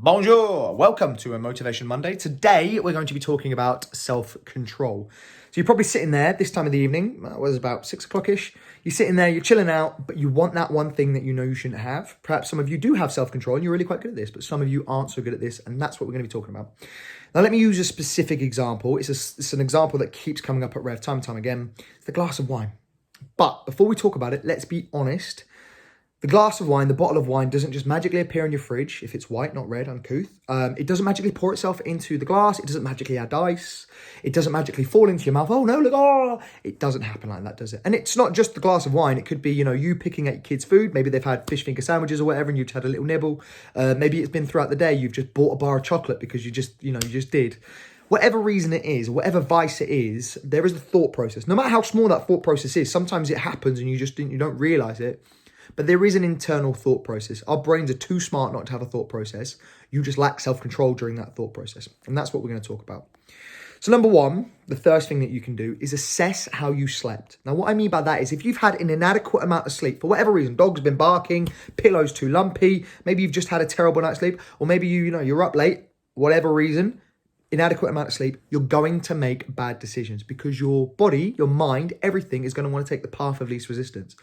Bonjour, welcome to a Motivation Monday. Today we're going to be talking about self-control. So you're probably sitting there this time of the evening, it was about 6 o'clock-ish. You're sitting there, you're chilling out, but you want that one thing that you know you shouldn't have. Perhaps some of you do have self-control and you're really quite good at this, but some of you aren't so good at this, and that's what we're going to be talking about. Now let me use a specific example. It's an example that keeps coming up at Rev time and time again. It's the glass of wine. But before we talk about it, let's be honest. The glass of wine, the bottle of wine, doesn't just magically appear in your fridge if it's white, not red, uncouth. It doesn't magically pour itself into the glass. It doesn't magically add ice. It doesn't magically fall into your mouth. Oh no, look, oh! It doesn't happen like that, does it? And it's not just the glass of wine. It could be, you picking at your kids' food. Maybe they've had fish finger sandwiches or whatever and you've had a little nibble. Maybe it's been throughout the day. You've just bought a bar of chocolate because you just did. Whatever reason it is, whatever vice it is, there is a thought process. No matter how small that thought process is, sometimes it happens and you don't realize it. But there is an internal thought process. Our brains are too smart not to have a thought process. You just lack self-control during that thought process. And that's what we're going to talk about. So number one, the first thing that you can do is assess how you slept. Now, what I mean by that is if you've had an inadequate amount of sleep, for whatever reason, dog's been barking, pillow's too lumpy, maybe you've just had a terrible night's sleep, or maybe you're up late, whatever reason, inadequate amount of sleep, you're going to make bad decisions because your body, your mind, everything is going to want to take the path of least resistance.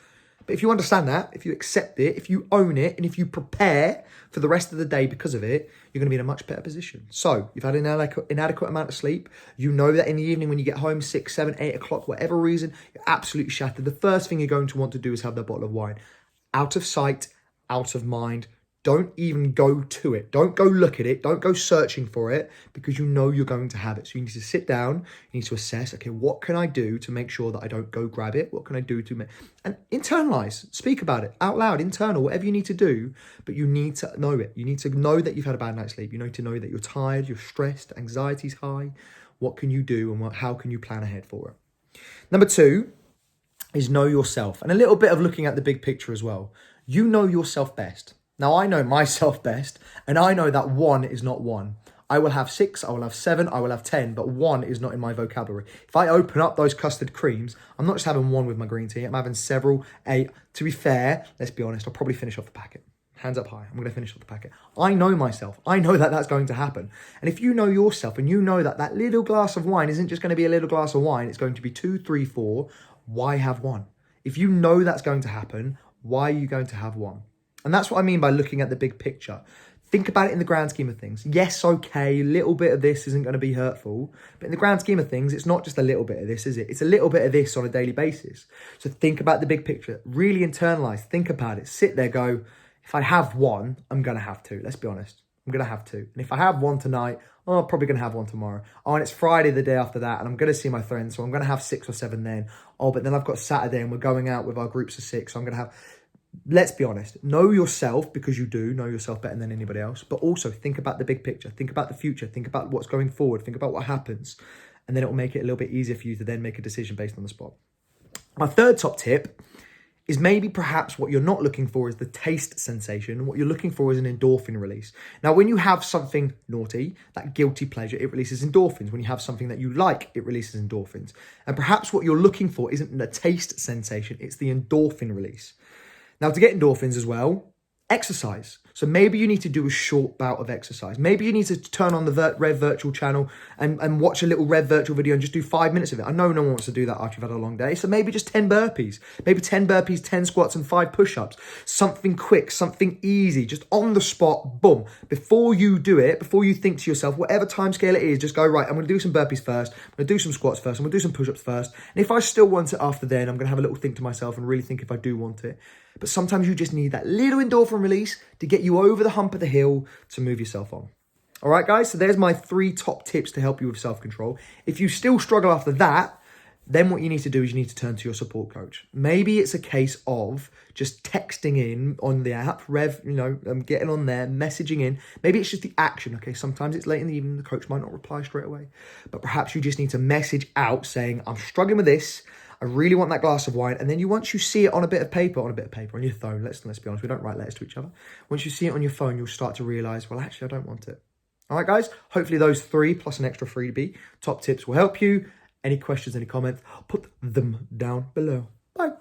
But if you understand that, if you accept it, if you own it, and if you prepare for the rest of the day because of it, you're going to be in a much better position. So you've had an inadequate amount of sleep. You know that in the evening when you get home, 6, 7, 8 o'clock, whatever reason, you're absolutely shattered. The first thing you're going to want to do is have that bottle of wine. Out of sight, out of mind. Don't even go to it. Don't go look at it. Don't go searching for it because you know you're going to have it. So you need to sit down. You need to assess, okay, what can I do to make sure that I don't go grab it? What can I do to make... And internalize. Speak about it out loud, internal, whatever you need to do. But you need to know it. You need to know that you've had a bad night's sleep. You need to know that you're tired, you're stressed, anxiety's high. What can you do and how can you plan ahead for it? Number two is know yourself. And a little bit of looking at the big picture as well. You know yourself best. Now, I know myself best, and I know that 1 is not 1. I will have 6, I will have 7, I will have 10, but 1 is not in my vocabulary. If I open up those custard creams, I'm not just having 1 with my green tea, I'm having several, 8. To be fair, let's be honest, I'll probably finish off the packet. Hands up high, I'm going to finish off the packet. I know myself. I know that that's going to happen. And if you know yourself and you know that that little glass of wine isn't just going to be a little glass of wine, it's going to be 2, 3, 4, why have 1? If you know that's going to happen, why are you going to have 1? And that's what I mean by looking at the big picture. Think about it in the grand scheme of things. Yes, okay, a little bit of this isn't going to be hurtful. But in the grand scheme of things, it's not just a little bit of this, is it? It's a little bit of this on a daily basis. So think about the big picture. Really internalize. Think about it. Sit there, go, if I have 1, I'm going to have 2. Let's be honest. I'm going to have 2. And if I have 1 tonight, I'm probably going to have 1 tomorrow. Oh, and it's Friday the day after that, and I'm going to see my friends, so I'm going to have 6 or 7 then. Oh, but then I've got Saturday, and we're going out with our groups of 6, so I'm going to have... Let's be honest, know yourself because you do know yourself better than anybody else, but also think about the big picture, think about the future, think about what's going forward, think about what happens, and then it will make it a little bit easier for you to then make a decision based on the spot. My third top tip is maybe perhaps what you're not looking for is the taste sensation. What you're looking for is an endorphin release. Now, when you have something naughty, that guilty pleasure, it releases endorphins. When you have something that you like, it releases endorphins. And perhaps what you're looking for isn't the taste sensation, it's the endorphin release. Now, to get endorphins as well, exercise. So maybe you need to do a short bout of exercise. Maybe you need to turn on the Rev Virtual channel and watch a little Rev Virtual video and just do 5 minutes of it. I know no one wants to do that after you've had a long day. So maybe just 10 burpees. Maybe 10 burpees, 10 squats and 5 push-ups. Something quick, something easy, just on the spot, boom. Before you do it, before you think to yourself, whatever time scale it is, just go, right, I'm going to do some burpees first. I'm going to do some squats first. I'm going to do some push-ups first. And if I still want it after then, I'm going to have a little think to myself and really think if I do want it. But sometimes you just need that little endorphin release to get you over the hump of the hill to move yourself on. All right, guys, so there's my 3 top tips to help you with self-control. If you still struggle after that, then what you need to do is you need to turn to your support coach. Maybe it's a case of just texting in on the app, Rev, getting on there, messaging in. Maybe it's just the action, okay? Sometimes it's late in the evening, the coach might not reply straight away. But perhaps you just need to message out saying, I'm struggling with this. I really want that glass of wine. And then once you see it on a bit of paper on your phone, let's be honest, we don't write letters to each other. Once you see it on your phone, you'll start to realize, well, actually, I don't want it. All right, guys, hopefully those 3 plus an extra freebie top tips will help you. Any questions, any comments, put them down below. Bye.